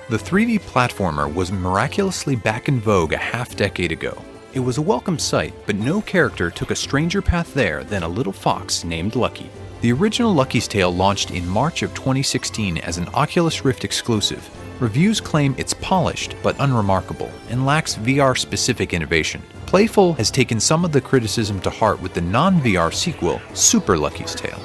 The 3D platformer was miraculously back in vogue a half-decade ago. It was a welcome sight, but no character took a stranger path there than a little fox named Lucky. The original Lucky's Tale launched in March of 2016 as an Oculus Rift exclusive. Reviews claim it's polished but unremarkable and lacks VR-specific innovation. Playful has taken some of the criticism to heart with the non-VR sequel, Super Lucky's Tale.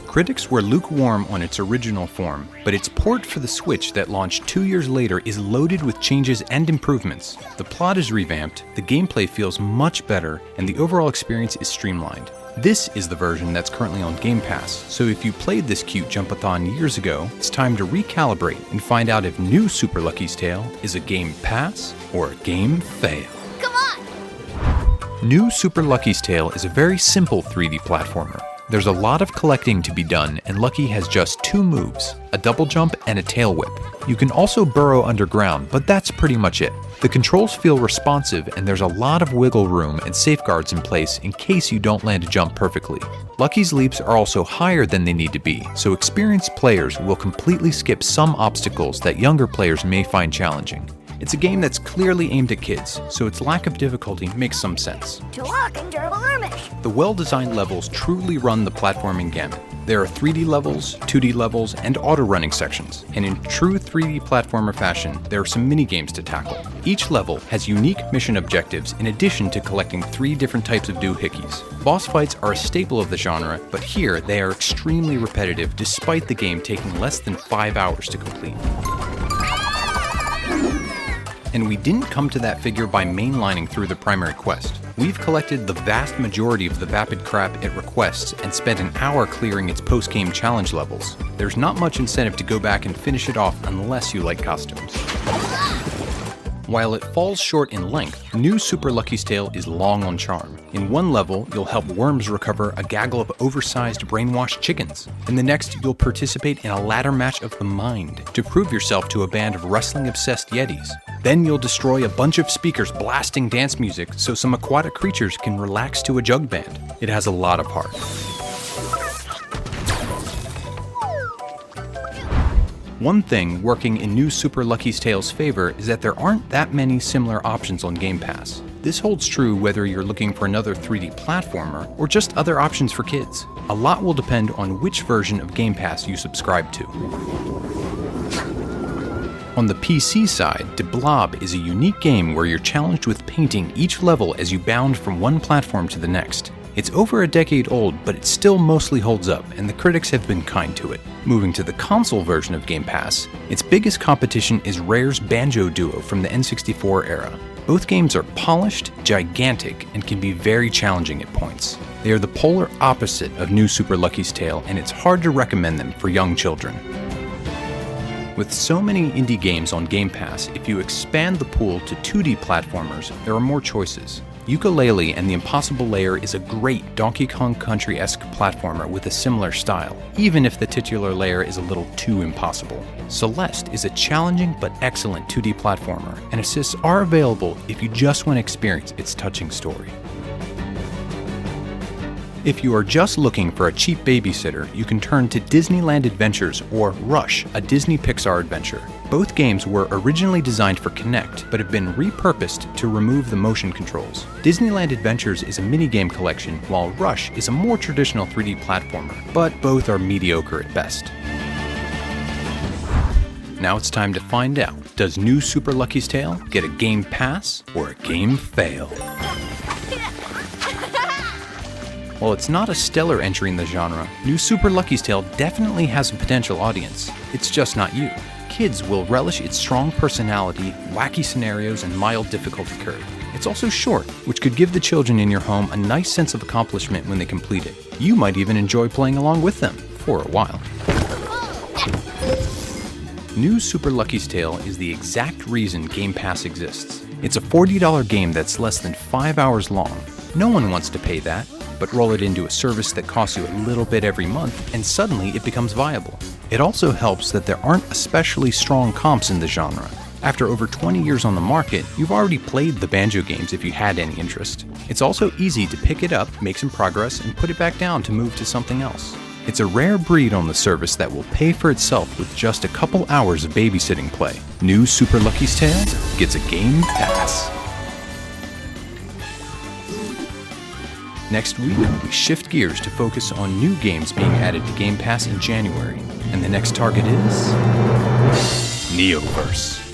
Critics were lukewarm on its original form, but its port for the Switch that launched 2 years later is loaded with changes and improvements. The plot is revamped, the gameplay feels much better, and the overall experience is streamlined. This is the version that's currently on Game Pass, so if you played this cute jump-a-thon years ago, it's time to recalibrate and find out if new Super Lucky's Tale is a game pass or a game fail. Come on! New Super Lucky's Tale is a very simple 3D platformer. There's a lot of collecting to be done, and Lucky has just 2 moves, a double jump and a tail whip. You can also burrow underground, but that's pretty much it. The controls feel responsive, and there's a lot of wiggle room and safeguards in place in case you don't land a jump perfectly. Lucky's leaps are also higher than they need to be, so experienced players will completely skip some obstacles that younger players may find challenging. It's a game that's clearly aimed at kids, so its lack of difficulty makes some sense. To walk and durable armish. The well-designed levels truly run the platforming gamut. There are 3D levels, 2D levels, and auto-running sections, and in true 3D platformer fashion, there are some mini-games to tackle. Each level has unique mission objectives in addition to collecting 3 different types of doohickeys. Boss fights are a staple of the genre, but here they are extremely repetitive despite the game taking less than 5 hours to complete. And we didn't come to that figure by mainlining through the primary quest. We've collected the vast majority of the vapid crap it requests and spent an hour clearing its post-game challenge levels. There's not much incentive to go back and finish it off unless you like costumes. While it falls short in length, new Super Lucky's Tale is long on charm. In one level, you'll help worms recover a gaggle of oversized brainwashed chickens. In the next, you'll participate in a ladder match of the mind to prove yourself to a band of wrestling-obsessed yetis. Then you'll destroy a bunch of speakers blasting dance music so some aquatic creatures can relax to a jug band. It has a lot of heart. One thing working in new Super Lucky's Tale's favor is that there aren't that many similar options on Game Pass. This holds true whether you're looking for another 3D platformer or just other options for kids. A lot will depend on which version of Game Pass you subscribe to. On the PC side, De Blob is a unique game where you're challenged with painting each level as you bound from one platform to the next. It's over a decade old, but it still mostly holds up, and the critics have been kind to it. Moving to the console version of Game Pass, its biggest competition is Rare's Banjo Duo from the N64 era. Both games are polished, gigantic, and can be very challenging at points. They are the polar opposite of new Super Lucky's Tale, and it's hard to recommend them for young children. With so many indie games on Game Pass, if you expand the pool to 2D platformers, there are more choices. Yooka-Laylee and the Impossible Lair is a great Donkey Kong Country-esque platformer with a similar style, even if the titular layer is a little too impossible. Celeste is a challenging but excellent 2D platformer, and assists are available if you just want to experience its touching story. If you are just looking for a cheap babysitter, you can turn to Disneyland Adventures or Rush, a Disney Pixar adventure. Both games were originally designed for Kinect, but have been repurposed to remove the motion controls. Disneyland Adventures is a minigame collection, while Rush is a more traditional 3D platformer, but both are mediocre at best. Now it's time to find out, does new Super Lucky's Tale get a game pass or a game fail? While it's not a stellar entry in the genre, new Super Lucky's Tale definitely has a potential audience. It's just not you. Kids will relish its strong personality, wacky scenarios, and mild difficulty curve. It's also short, which could give the children in your home a nice sense of accomplishment when they complete it. You might even enjoy playing along with them, for a while. New Super Lucky's Tale is the exact reason Game Pass exists. It's a $40 game that's less than 5 hours long. No one wants to pay that, but roll it into a service that costs you a little bit every month, and suddenly it becomes viable. It also helps that there aren't especially strong comps in the genre. After over 20 years on the market, you've already played the Banjo games if you had any interest. It's also easy to pick it up, make some progress, and put it back down to move to something else. It's a rare breed on the service that will pay for itself with just a couple hours of babysitting play. New Super Lucky's Tale gets a Game Pass. Next week, we shift gears to focus on new games being added to Game Pass in January. And the next target is Neoverse.